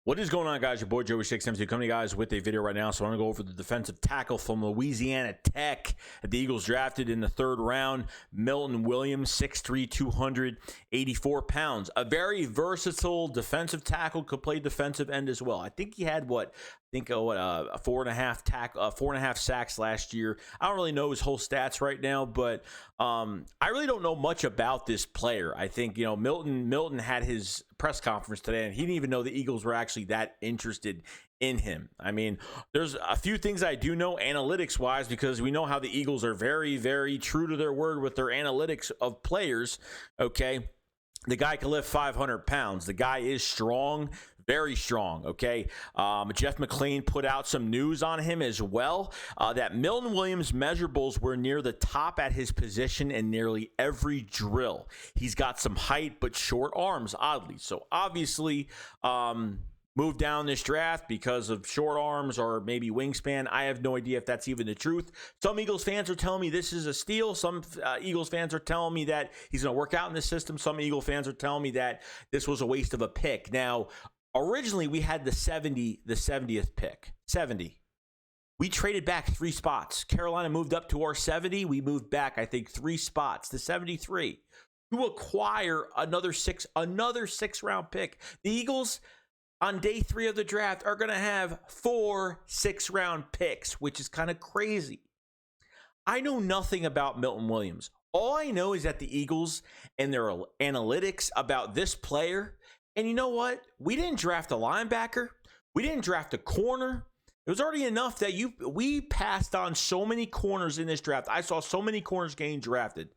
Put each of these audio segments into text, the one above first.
What is going on, guys? Your boy Joey 6MC coming to you guys with a video right now. So I want to go over the defensive tackle from Louisiana Tech that the Eagles drafted in the third round. Milton Williams, 6'3", 284 pounds. A very versatile defensive tackle, could play defensive end as well. I think he had a 4.5 sacks last year. I don't really know his whole stats right now, but I really don't know much about this player. I think, Milton had his press conference today, and he didn't even know the Eagles were actually that interested in him. I mean, there's a few things I do know analytics-wise, because we know how the Eagles are very, very true to their word with their analytics of players, okay? The guy can lift 500 pounds. The guy is strong. Very strong, okay? Jeff McLean put out some news on him as well, that Milton Williams' measurables were near the top at his position in nearly every drill. He's got some height but short arms, oddly. So obviously, moved down this draft because of short arms or maybe wingspan. I have no idea if that's even the truth. Some Eagles fans are telling me this is a steal. Some Eagles fans are telling me that he's going to work out in the system. Some Eagle fans are telling me that this was a waste of a pick. Now, originally, we had the 70th pick. 70. We traded back 3 spots. Carolina moved up to our 70. We moved back, I think, 3 spots to 73 to acquire another 6-round pick. The Eagles, on day 3 of the draft, are going to have 4 6-round picks, which is kind of crazy. I know nothing about Milton Williams. All I know is that the Eagles and their analytics about this player. And you know what? We didn't draft a linebacker. We didn't draft a corner. It was already enough that we passed on so many corners in this draft. I saw so many corners getting drafted.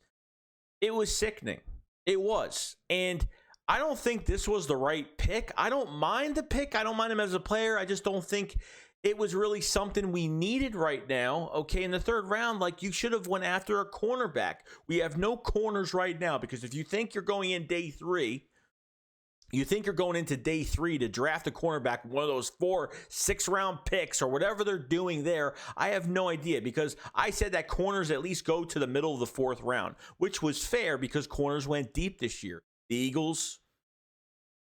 It was sickening. It was. And I don't think this was the right pick. I don't mind the pick. I don't mind him as a player. I just don't think it was really something we needed right now. Okay, in the third round, you should have went after a cornerback. We have no corners right now, because if you think you're going in day 3, you think you're going into day 3 to draft a cornerback, one of those 4 6-round picks or whatever they're doing there. I have no idea, because I said that corners at least go to the middle of the 4th round, which was fair because corners went deep this year. The Eagles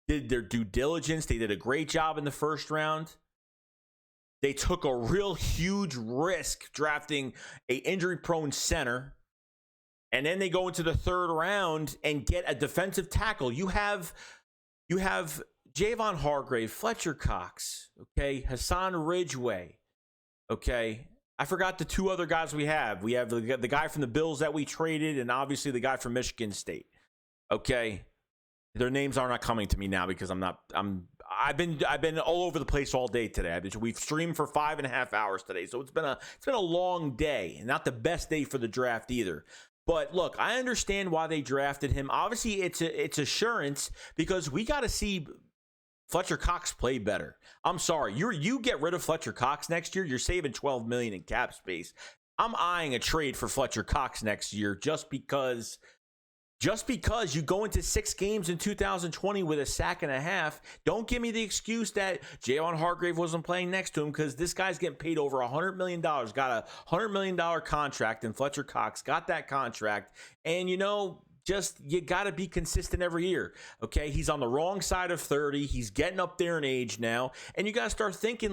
did their due diligence. They did a great job in the first round. They took a real huge risk drafting an injury-prone center. And then they go into the 3rd round and get a defensive tackle. You have Javon Hargrave, Fletcher Cox, okay, Hassan Ridgeway, okay. I forgot the 2 other guys we have. We have the guy from the Bills that we traded, and obviously the guy from Michigan State, okay. Their names are not coming to me now because I've been all over the place all day today. We've streamed for 5.5 hours today, so it's been a long day, and not the best day for the draft either. But look, I understand why they drafted him. Obviously, it's assurance, because we got to see Fletcher Cox play better. I'm sorry, you get rid of Fletcher Cox next year, you're saving $12 million in cap space. I'm eyeing a trade for Fletcher Cox next year just because you go into 6 games in 2020 with a sack and a half. Don't give me the excuse that Javon Hargrave wasn't playing next to him, because this guy's getting paid over $100 million. Got a $100 million contract, and Fletcher Cox got that contract. And, you got to be consistent every year, okay? He's on the wrong side of 30. He's getting up there in age now. And you got to start thinking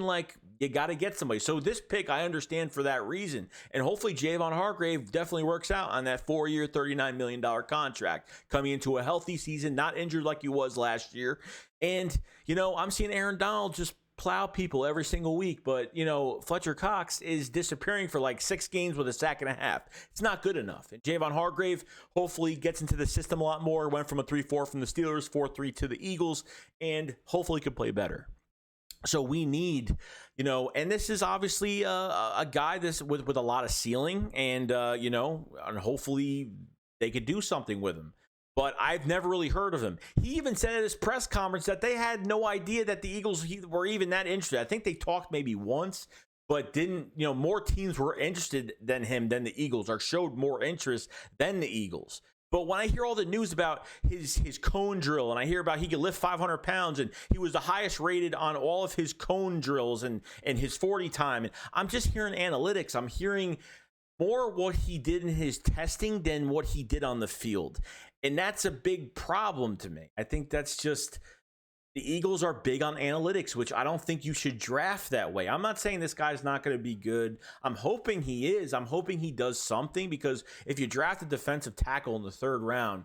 you got to get somebody. So this pick, I understand for that reason. And hopefully Javon Hargrave definitely works out on that 4-year, $39 million contract, coming into a healthy season, not injured like he was last year. And, I'm seeing Aaron Donald just plow people every single week, but Fletcher Cox is disappearing for 6 games with a sack and a half. It's not good enough. And Javon Hargrave hopefully gets into the system a lot more. Went from a 3-4 from the Steelers, 4-3 to the Eagles, and hopefully could play better. So we need, and this is obviously a guy with a lot of ceiling, and and hopefully they could do something with him. But I've never really heard of him. He even said at his press conference that they had no idea that the Eagles were even that interested. I think they talked maybe once, but didn't, more teams were interested than him, than the Eagles, or showed more interest than the Eagles. But when I hear all the news about his cone drill, and I hear about he could lift 500 pounds, and he was the highest rated on all of his cone drills and his 40 time, and I'm just hearing analytics. I'm hearing more what he did in his testing than what he did on the field. And that's a big problem to me. I think that's just, the Eagles are big on analytics, which I don't think you should draft that way. I'm not saying this guy's not going to be good. I'm hoping he is. I'm hoping he does something, because if you draft a defensive tackle in the 3rd round,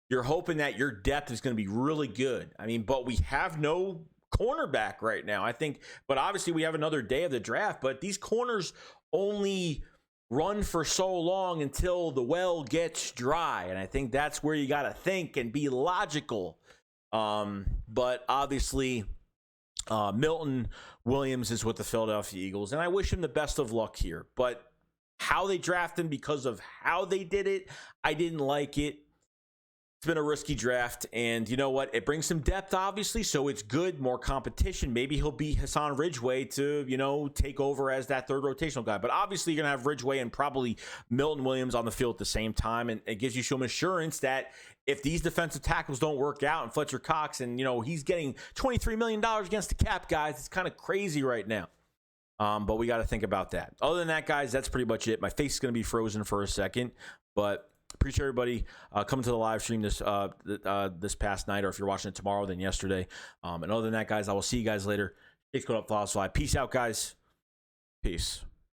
you're hoping that your depth is going to be really good. I mean, but we have no cornerback right now, I think. But obviously we have another day of the draft, but these corners only run for so long until the well gets dry. And I think that's where you got to think and be logical. But obviously, Milton Williams is with the Philadelphia Eagles, and I wish him the best of luck here. But how they draft him, because of how they did it, I didn't like it. It's been a risky draft, and you know what? It brings some depth, obviously, so it's good, more competition. Maybe he'll be Hassan Ridgeway to, take over as that 3rd rotational guy. But obviously, you're going to have Ridgeway and probably Milton Williams on the field at the same time, and it gives you some assurance that if these defensive tackles don't work out, and Fletcher Cox, and, he's getting $23 million against the cap, guys, it's kind of crazy right now. But we got to think about that. Other than that, guys, that's pretty much it. My face is going to be frozen for a second, but appreciate everybody coming to the live stream this past night, or if you're watching it tomorrow, then yesterday. And other than that, guys, I will see you guys later. It's going up, follow us live. Peace out, guys. Peace.